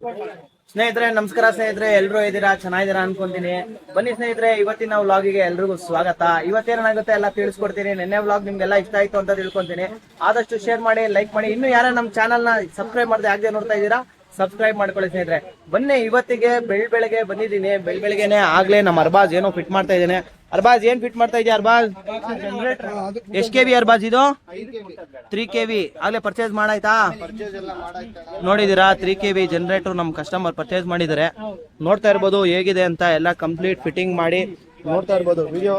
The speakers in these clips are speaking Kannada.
ಸ್ನೇಹಿತರೆ ನಮಸ್ಕಾರ ಸ್ನೇಹಿತರೆ, ಎಲ್ರು ಇದ್ದೀರಾ, ಚೆನ್ನಾಗಿದ್ದೀರಾ ಅನ್ಕೊಂತೀನಿ. ಬನ್ನಿ ಸ್ನೇಹಿತರೆ, ಇವತ್ತಿನ ವ್ಲಾಗಿಗೆ ಎಲ್ರಿಗೂ ಸ್ವಾಗತ. ಇವತ್ತೇನಾಗುತ್ತೆ ಎಲ್ಲ ತಿಳಿಸ್ಕೊಡ್ತೀನಿ. ನಿನ್ನೆ ವ್ಲಾಗ್ ನಿಮ್ಗೆಲ್ಲ ಇಷ್ಟ ಆಯ್ತು ಅಂತ ತಿಳ್ಕೊಂತೀನಿ. ಆದಷ್ಟು ಶೇರ್ ಮಾಡಿ, ಲೈಕ್ ಮಾಡಿ. ಇನ್ನು ಯಾರ ನಮ್ಮ ಚಾನಲ್ ನ ಸಬ್ಸ್ಕ್ರೈಬ್ ಮಾಡದೆ ಆಗದೆ ನೋಡ್ತಾ ಇದ್ದೀರಾ, ಸಬ್ಸ್ಕ್ರೈಬ್ ಮಾಡ್ಕೊಳ್ಳಿ ಸ್ನೇಹಿತರೆ. ಬನ್ನಿ, ಇವತ್ತಿಗೆ ಬೆಳಗ್ಗೆ ಬಂದಿದ್ದೀನಿ. ಬೆಳಗ್ಗೆನೆ ಆಗ್ಲೇ ನಮ್ಮ ಅರ್ಬಾಜ್ ಏನೋ ಫಿಟ್ ಮಾಡ್ತಾ ಇದ್ದೇನೆ. ಅರ್ಬಾಜ್ ಏನ್ ಫಿಟ್ ಮಾಡ್ತಾ ಇದೆಯಾ ಅರ್ಬಾಜ್? ಎಷ್ಟು ಕೆವಿ ಅರ್ಬಾಜ್ ಇದು? 3 kV ಆಗ್ಲೇ ಪರ್ಚೇಸ್ ಮಾಡಾಯ್ತಾ? ನೋಡಿದೀರಾ, 3 kV ಜನರೇಟರ್ ನಮ್ ಕಸ್ಟಮರ್ ಪರ್ಚೇಸ್ ಮಾಡಿದ್ದಾರೆ. ನೋಡ್ತಾ ಇರ್ಬೋದು ಹೇಗಿದೆ ಅಂತ. ಎಲ್ಲ ಕಂಪ್ಲೀಟ್ ಫಿಟ್ಟಿಂಗ್ ಮಾಡಿ ನೋಡ್ತಾ ಇರ್ಬೋದು. ವಿಡಿಯೋ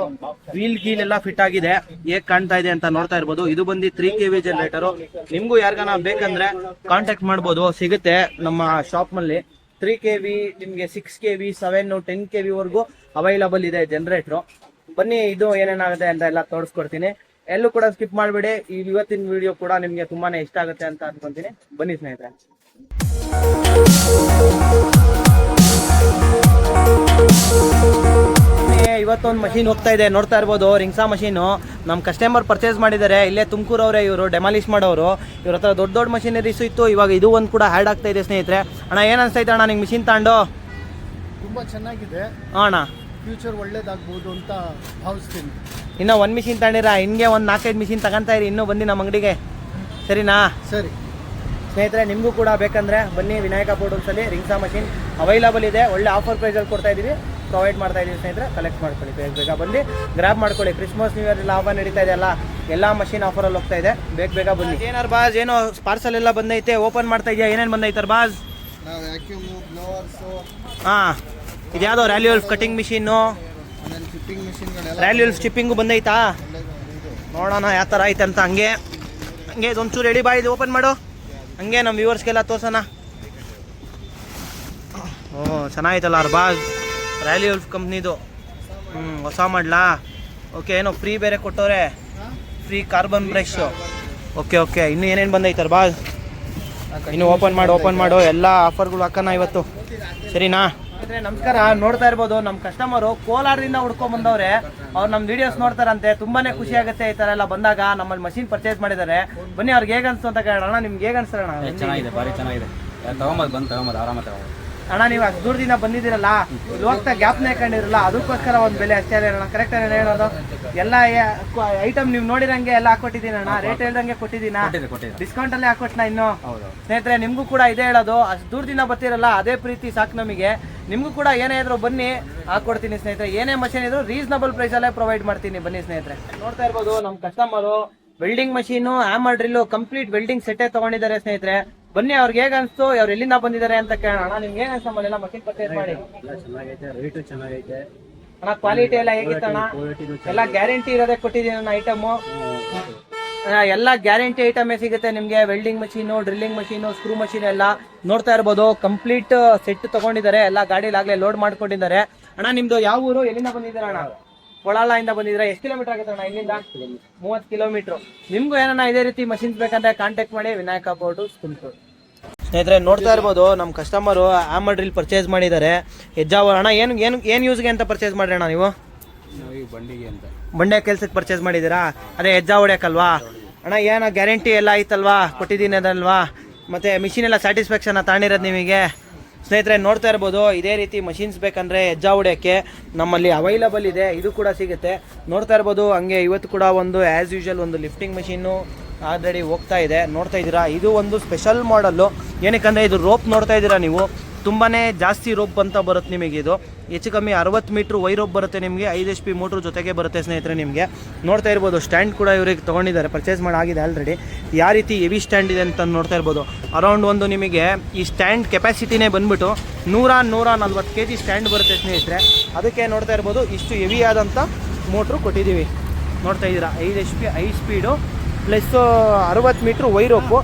ವೀಲ್ ಗೀಲ್ ಎಲ್ಲ ಫಿಟ್ ಆಗಿದೆ, ಹೇಗ್ ಕಾಣ್ತಾ ಇದೆ ಅಂತ ನೋಡ್ತಾ ಇರ್ಬೋದು. ಇದು ಬಂದು 3 kV ಜನರೇಟರ್. ನಿಮ್ಗೂ ಯಾರಿಗಾನ ಬೇಕಂದ್ರೆ ಕಾಂಟ್ಯಾಕ್ಟ್ ಮಾಡ್ಬೋದು, ಸಿಗುತ್ತೆ ನಮ್ಮ ಶಾಪ್ ನಲ್ಲಿ. 3 kV ನಿಮ್ಗೆ 6 kV 7 10 kV ವರ್ಗೂ ಅವೈಲಬಲ್ ಇದೆ ಜನರೇಟರ್. ಬನ್ನಿ, ಇದು ಏನೇನಾಗುತ್ತೆ ಅಂತ ಎಲ್ಲ ತೋರಿಸ್ಕೊಡ್ತೀನಿ. ಎಲ್ಲೂ ಕೂಡ ಸ್ಕಿಪ್ ಮಾಡಬೇಡಿ. ಈ ಇವತ್ತಿನ ವಿಡಿಯೋ ಕೂಡ ನಿಮ್ಗೆ ತುಂಬಾನೇ ಇಷ್ಟ ಆಗುತ್ತೆ ಅಂತ ಅನ್ಕೊಂತೀನಿ. ಬನ್ನಿ ಸ್ನೇಹಿತರೆ. ಇವತ್ತೊಂದು ಮಷೀನ್ ಹೋಗ್ತಾ ಇದೆ, ನೋಡ್ತಾ ಇರ್ಬೋದು. ರಿಂಗ್ಸಾ ಮಷೀನು ನಮ್ಮ ಕಸ್ಟಮರ್ ಪರ್ಚೇಸ್ ಮಾಡಿದ್ದಾರೆ. ಇಲ್ಲೇ ತುಮಕೂರವರೇ, ಇವರು ಡೆಮಾಲಿಷ್ ಮಾಡೋರು. ಇವ್ರ ಹತ್ರ ದೊಡ್ಡ ಮಷೀನರೀಸ್ ಇತ್ತು. ಇವಾಗ ಇದು ಒಂದು ಕೂಡ ಹ್ಯಾಡ್ ಆಗ್ತಾ ಇದೆ ಸ್ನೇಹಿತರೆ. ಅಣ್ಣ ಏನ್ ಅನ್ಸ್ತೈತೆ ಅಣ್ಣ ನಿಂಗೆ ಮಿಷಿನ್ ತಗೊಂಡು? ತುಂಬಾ ಚೆನ್ನಾಗಿದೆ ಅಣ್ಣ, ಫ್ಯೂಚರ್ ಒಳ್ಳೇದಾಗ್ಬೋದು ಅಂತ ಭಾವಿಸ್ತೀನಿ. ಇನ್ನೂ ಒಂದು ಮಿಷಿನ್ ತಗೊಂಡಿರ, ಹಿಂಗೆ ಒಂದು 4-5 ಮಿಷಿನ್ ತಗೊಂತಾ ಇರಿ ಇನ್ನೂ ಬಂದು ನಮ್ಮ ಅಂಗಡಿಗೆ, ಸರಿನಾ? ಸರಿ ಸ್ನೇಹಿತರೆ, ನಿಮಗೂ ಕೂಡ ಬೇಕಂದ್ರೆ ಬನ್ನಿ. ವಿನಾಯಕ ಪೋರ್ಟಲ್ಸಲ್ಲಿ ರಿಂಗ್ಸಾ ಮಷೀನ್ ಅವೈಲಬಲ್ ಇದೆ. ಒಳ್ಳೆ ಆಫರ್ ಪ್ರೈಸಲ್ಲಿ ಕೊಡ್ತಾ ಇದ್ದೀವಿ, ಪ್ರೊವೈಡ್ ಮಾಡ್ತಾ ಇದ್ದೀವಿ ಸ್ನೇಹಿತರೆ. ಕಲೆಕ್ಟ್ ಮಾಡ್ಕೊಳ್ಳಿ, ಬೇಗ ಬಂದು ಗ್ರಾಬ್ ಮಾಡ್ಕೊಳ್ಳಿ. ಕ್ರಿಸ್ಮಸ್ ನ್ಯೂ ಇಯರ್ ಎಲ್ಲ ಆಫರ್ ನಡೀತಾ ಇದೆ ಅಲ್ಲ, ಎಲ್ಲ ಮಷೀನ್ ಆಫರಲ್ಲಿ ಹೋಗ್ತಾ ಇದೆ. ಬೇಗ ಬನ್ನಿ. ಏನಾರು ಬಾಜ್, ಏನೋ ಪಾರ್ಸಲ್ ಎಲ್ಲ ಬಂದೈತೆ, ಓಪನ್ ಮಾಡ್ತಾ ಇದೆಯಾ? ಏನೇನು ಬಂದೈತೆ ಬಾಜ್? ಹಾಂ, ಇದ್ಯಾವುದೋ ರ್ಯಾಲಿ ವಲ್ಫ್ ಕಟಿಂಗ್ ಮಿಷಿನ್ನು, ರ್ಯಾಲಿ ವಲ್ಫ್ ಸ್ಟಿಪ್ಪಿಂಗು ಬಂದೈತಾ? ನೋಡೋಣ ಯಾವ ಥರ ಐತೆ ಅಂತ. ಹಂಗೆ ಇದೊಂಚೂರು ರೆಡಿ ಬಾ, ಇದು ಓಪನ್ ಮಾಡು. ಹಂಗೆ ನಮ್ಮ ವ್ಯೂವರ್ಸ್ಗೆಲ್ಲ ತೋರ್ಸೋಣ. ಚೆನ್ನಾಗಿತ್ತಲ್ಲ ಅರ್ಬಾಜ್, ರ್ಯಾಲಿ ವಲ್ಫ್ ಕಂಪ್ನಿದು. ಹೊಸ ಮಾಡಲಾ? ಓಕೆ, ಏನೋ ಫ್ರೀ ಬೇರೆ ಕೊಟ್ಟವ್ರೆ, ಫ್ರೀ ಕಾರ್ಬನ್ ಬ್ರಷ್. ಓಕೆ ಇನ್ನು ಏನೇನು ಬಂದೈತೆ ಅರ್ಬಾಜ್? ಇನ್ನು ಓಪನ್ ಮಾಡು. ಎಲ್ಲ ಆಫರ್ಗಳು ಹಾಕೋಣ ಇವತ್ತು, ಸರಿನಾ? ನಮಸ್ಕಾರ. ನೋಡ್ತಾ ಇರ್ಬೋದು, ನಮ್ಮ ಕಸ್ಟಮರು ಕೋಲಾರದಿಂದ ಹುಡ್ಕೊಂಡ್ ಬಂದವ್ರೆ. ಅವ್ರು ನಮ್ಮ ವಿಡಿಯೋಸ್ ನೋಡ್ತಾರಂತೆ. ತುಂಬಾನೇ ಖುಷಿ ಆಗುತ್ತೆ ಈ ತರ ಎಲ್ಲ ಬಂದಾಗ. ನಮ್ಮಲ್ಲಿ ಮಷೀನ್ ಪರ್ಚೇಸ್ ಮಾಡಿದ್ದಾರೆ. ಬನ್ನಿ, ಅವ್ರಿಗೆ ಹೇಗೆ ಅನ್ಸ್ತು ಅಂತ ಕೇಳೋಣ. ನಿಮ್ಗೆ ಹೇಗೆ ಅನ್ಸೋಣ? ಚೆನ್ನಾಗಿದೆ, ಭಾರಿ ಚೆನ್ನಾಗಿದೆ. ತಗೊಂಬದ್ ಆರಾಮ ತಗೊಂಡು. ಅಣ್ಣ, ನೀವು ಅಷ್ಟು ದೂರದಿಂದ ಬಂದಿದ್ದೀರಲ್ಲ, ಇಲ್ಲಿ ಹೋಗ್ತಾ ಗ್ಯಾಪ್ನ ಹಾಕೊಂಡಿರಲ್ಲ, ಅದಕ್ಕೋಸ್ಕರ ಒಂದು ಬೆಲೆ ಅಷ್ಟೇ ಅಣ್ಣ. ಕರೆಕ್ಟ್ ಹೇಳೋದು? ಎಲ್ಲ ಐಟಮ್ ನೀವು ನೋಡಿರಂಗೆ ಎಲ್ಲ ಹಾಕೊಟ್ಟಿದ್ದೀನಿ ಅಣ್ಣ. ರೇಟ್ ಹೇಳ್ದಂಗೆ ಕೊಟ್ಟಿದ್ದೀನ, ಡಿಸ್ಕೌಂಟ್ ಅಲ್ಲೇ ಹಾಕೊಟ್ನ. ಇನ್ನು ಸ್ನೇಹಿತರೆ, ನಿಮ್ಗೂ ಕೂಡ ಇದೇ ಹೇಳೋದು, ಅಷ್ಟು ದೂರದಿಂದ ಬರ್ತಿರಲ್ಲ, ಅದೇ ಪ್ರೀತಿ ಸಾಕು ನಮಗೆ. ನಿಮ್ಗೂ ಕೂಡ ಏನೇ ಇದ್ರು ಬನ್ನಿ, ಹಾಕೊಡ್ತೀನಿ ಸ್ನೇಹಿತರೆ. ಏನೇ ಮಷೀನ್ ಇದ್ರು ರೀಸನಬಲ್ ಪ್ರೈಸ್ ಅಲ್ಲೇ ಪ್ರೊವೈಡ್ ಮಾಡ್ತೀನಿ. ಬನ್ನಿ ಸ್ನೇಹಿತರೆ. ನೋಡ್ತಾ ಇರ್ಬೋದು, ನಮ್ಮ customer welding machine, hammer drill, complete welding ಸೆಟ್ಟೇ ತಗೊಂಡಿದ್ದಾರೆ ಸ್ನೇಹಿತರೆ. ಬನ್ನಿ, ಅವ್ರಿಗೆ ಹೇಗೆ ಅನ್ಸ್ತು, ಅವ್ರು ಎಲ್ಲಿಂದ ಬಂದಿದ್ದಾರೆ ಅಂತ ಕೇಳೋಣ. ನಿಮ್ಗೆ ಏನ್ ಅನ್ಸ್ತ ಎಲ್ಲ ಮಷೀನ್ ಪರ್ಚೇಸ್ ಮಾಡಿ? ಚೆನ್ನಾಗೈತೆ, ರೇಟು ಚೆನ್ನಾಗೈತೆ ಅಣ್ಣ. ಕ್ವಾಲಿಟಿ ಎಲ್ಲ ಹೇಗಿತ್ತು ಅಣ್ಣ? ಎಲ್ಲ ಗ್ಯಾರಂಟಿ ಇರೋದೇ ಕೊಟ್ಟಿದ್ದೀನಿ ಅಣ್ಣ. ಐಟಮು ಎಲ್ಲ ಗ್ಯಾರಂಟಿ ಐಟಮೇ ಸಿಗುತ್ತೆ ನಿಮ್ಗೆ. Welding machine, drilling machine, screw machine ಎಲ್ಲ ನೋಡ್ತಾ ಇರ್ಬೋದು. ಕಂಪ್ಲೀಟ್ ಸೆಟ್ ತಗೊಂಡಿದ್ದಾರೆ. ಎಲ್ಲ ಗಾಡಿಲಾಗ್ಲೇ ಲೋಡ್ ಮಾಡ್ಕೊಂಡಿದ್ದಾರೆ. ಅಣ್ಣ, ನಿಮ್ದು ಯಾವ ಊರು, ಎಲ್ಲಿಂದ ಬಂದಿದ್ದೀರಾ ಅಣ್ಣ? ಕೊಳಾಲ ಇಂದ ಬಂದಿದ್ರೆ. ಎಷ್ಟು ಕಿಲೋಮೀಟರ್ ಆಗುತ್ತೆ ಅಣ್ಣ ಇಲ್ಲಿಂದ? 30 ಕಿಲೋಮೀಟರ್. ನಿಮ್ಗೂ ಏನನ್ನ ಇದೇ ರೀತಿ ಮಷೀನ್ಸ್ ಬೇಕಂದ್ರೆ ಕಾಂಟ್ಯಾಕ್ಟ್ ಮಾಡಿ, ವಿನಾಯಕ ಪೋರ್ಟಲ್ಸ್ ತುಮಕೂರು. ಸ್ನೇಹಿತರೆ, ನೋಡ್ತಾ ಇರ್ಬೋದು, ನಮ್ಮ ಕಸ್ಟಮರು ಹ್ಯಾಮರ್ ಡ್ರಿಲ್ ಪರ್ಚೇಸ್ ಮಾಡಿದ್ದಾರೆ. ಹೆಜ್ಜಾವ ಅಣ್ಣ, ಏನು ಯೂಸ್ಗೆ ಅಂತ ಪರ್ಚೇಸ್ ಮಾಡ್ರಿ ಅಣ್ಣ ನೀವು? ಬಂಡಿಗೆ ಅಂತ, ಬಂಡೆ ಕೆಲ್ಸಕ್ಕೆ ಪರ್ಚೇಸ್ ಮಾಡಿದ್ದೀರಾ? ಅದೇ ಹೆಜ್ಜಾ ಹೊಡ್ಯಾಕಲ್ವಾ ಅಣ್ಣ? ಏನೋ ಗ್ಯಾರಂಟಿ ಎಲ್ಲ ಐತಲ್ವಾ, ಕೊಟ್ಟಿದ್ದೀನಿ ಅದಲ್ವಾ? ಮತ್ತು ಮಿಷಿನ್ ಎಲ್ಲ ಸ್ಯಾಟಿಸ್ಫ್ಯಾಕ್ಷನ್ ತಗೊಂಡಿರೋದು ನಿಮಗೆ. ಸ್ನೇಹಿತರೆ, ನೋಡ್ತಾ ಇರ್ಬೋದು, ಇದೇ ರೀತಿ ಮಷೀನ್ಸ್ ಬೇಕಂದರೆ ಹೆಜ್ಜಾ ಹೊಡ್ಯೋಕ್ಕೆ ನಮ್ಮಲ್ಲಿ ಅವೈಲಬಲ್ ಇದೆ. ಇದು ಕೂಡ ಸಿಗುತ್ತೆ. ನೋಡ್ತಾ ಇರ್ಬೋದು. ಹಂಗೆ ಇವತ್ತು ಕೂಡ ಒಂದು ಆ್ಯಸ್ ಯೂಶುವಲ್ ಒಂದು ಲಿಫ್ಟಿಂಗ್ ಮಷೀನು ಆಲ್ರೆಡಿ ಹೋಗ್ತಾ ಇದೆ. ನೋಡ್ತಾ ಇದ್ದೀರಾ, ಇದು ಒಂದು ಸ್ಪೆಷಲ್ ಮಾಡಲ್ಲು. ಏನಕ್ಕಂದರೆ ಇದು ರೋಪ್ ನೋಡ್ತಾ ಇದ್ದೀರಾ ನೀವು, ತುಂಬಾ ಜಾಸ್ತಿ ರೋಪ್ ಅಂತ ಬರುತ್ತೆ ನಿಮಗೆ. ಇದು ಹೆಚ್ಚು ಕಮ್ಮಿ 60 ಮೀಟ್ರ್ ವೈ ರೋಪ್ ಬರುತ್ತೆ ನಿಮಗೆ. 5 HP ಮೋಟ್ರ್ ಜೊತೆಗೆ ಬರುತ್ತೆ ಸ್ನೇಹಿತರೆ ನಿಮಗೆ. ನೋಡ್ತಾ ಇರ್ಬೋದು, ಸ್ಟ್ಯಾಂಡ್ ಕೂಡ ಇವ್ರಿಗೆ ತೊಗೊಂಡಿದ್ದಾರೆ, ಪರ್ಚೇಸ್ ಮಾಡಾಗಿದೆ ಆಲ್ರೆಡಿ. ಯಾವ ರೀತಿ ಹೆವಿ ಸ್ಟ್ಯಾಂಡ್ ಇದೆ ಅಂತ ನೋಡ್ತಾ ಇರ್ಬೋದು. ಅರೌಂಡ್ ಒಂದು ನಿಮಗೆ ಈ ಸ್ಟ್ಯಾಂಡ್ ಕೆಪಾಸಿಟಿನೇ ಬಂದ್ಬಿಟ್ಟು 140 kg ಸ್ಟ್ಯಾಂಡ್ ಬರುತ್ತೆ ಸ್ನೇಹಿತರೆ. ಅದಕ್ಕೆ ನೋಡ್ತಾ ಇರ್ಬೋದು, ಇಷ್ಟು ಹೆವಿ ಆದಂಥ ಮೋಟ್ರು ಕೊಟ್ಟಿದ್ದೀವಿ. ನೋಡ್ತಾ ಇದ್ದೀರಾ, 5 HP 5 speed plus 60 metre wire rope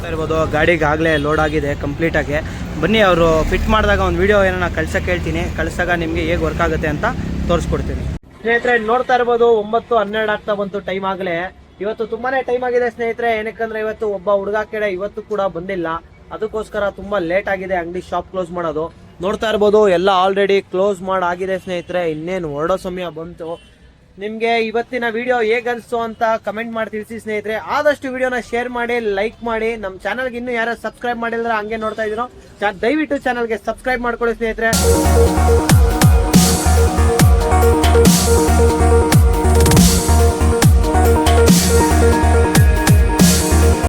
ಇರ್ಬೋದು. ಗಾಡಿಗೆ ಆಗಲೇ ಲೋಡ್ ಆಗಿದೆ ಕಂಪ್ಲೀಟಾಗಿ. ಬನ್ನಿ, ಅವರು ಫಿಟ್ ಮಾಡಿದಾಗ ಒಂದು ವಿಡಿಯೋ ಏನೋ ಕಳ್ಸೋಕೆ ಹೇಳ್ತೀನಿ. ಕಳ್ಸಾಗ ನಿಮಗೆ ಹೇಗೆ ವರ್ಕ್ ಆಗುತ್ತೆ ಅಂತ ತೋರಿಸ್ಕೊಡ್ತೀನಿ. ಸ್ನೇಹಿತರೆ, ನೋಡ್ತಾ ಇರ್ಬೋದು, 9:12 ಆಗ್ತಾ ಬಂತು ಟೈಮ್ ಆಗಲೇ. ಇವತ್ತು ತುಂಬಾ ಟೈಮ್ ಆಗಿದೆ ಸ್ನೇಹಿತರೆ. ಏನಕ್ಕಂದ್ರೆ ಇವತ್ತು ಒಬ್ಬ ಹುಡುಗ ಕೆಡೆ ಇವತ್ತು ಕೂಡ ಬಂದಿಲ್ಲ. ಅದಕ್ಕೋಸ್ಕರ ತುಂಬ ಲೇಟ್ ಆಗಿದೆ ಅಂಗಡಿ ಶಾಪ್ ಕ್ಲೋಸ್ ಮಾಡೋದು. ನೋಡ್ತಾ ಇರ್ಬೋದು, ಎಲ್ಲ ಆಲ್ರೆಡಿ ಕ್ಲೋಸ್ ಮಾಡಾಗಿದೆ ಸ್ನೇಹಿತರೆ. ಇನ್ನೇನು ಹೊರಡೋ ಸಮಯ ಬಂತು. ನಿಮ್ಗೆ ಇವತ್ತಿನ ವಿಡಿಯೋ ಹೇಗನ್ಸ್ತು ಅಂತ ಕಮೆಂಟ್ ಮಾಡಿ ತಿಳಿಸಿ ಸ್ನೇಹಿತರೆ. ಆದಷ್ಟು ವಿಡಿಯೋನ ಶೇರ್ ಮಾಡಿ, ಲೈಕ್ ಮಾಡಿ. ನಮ್ಮ ಚಾನಲ್ಗೆ ಇನ್ನೂ ಯಾರು ಸಬ್ಸ್ಕ್ರೈಬ್ ಮಾಡಿದ್ರೆ ಹಂಗೆ ನೋಡ್ತಾ ಇದ್ದೀರೋ ದಯವಿಟ್ಟು ಚಾನಲ್ಗೆ ಸಬ್ಸ್ಕ್ರೈಬ್ ಮಾಡ್ಕೊಳ್ಳಿ ಸ್ನೇಹಿತರೆ.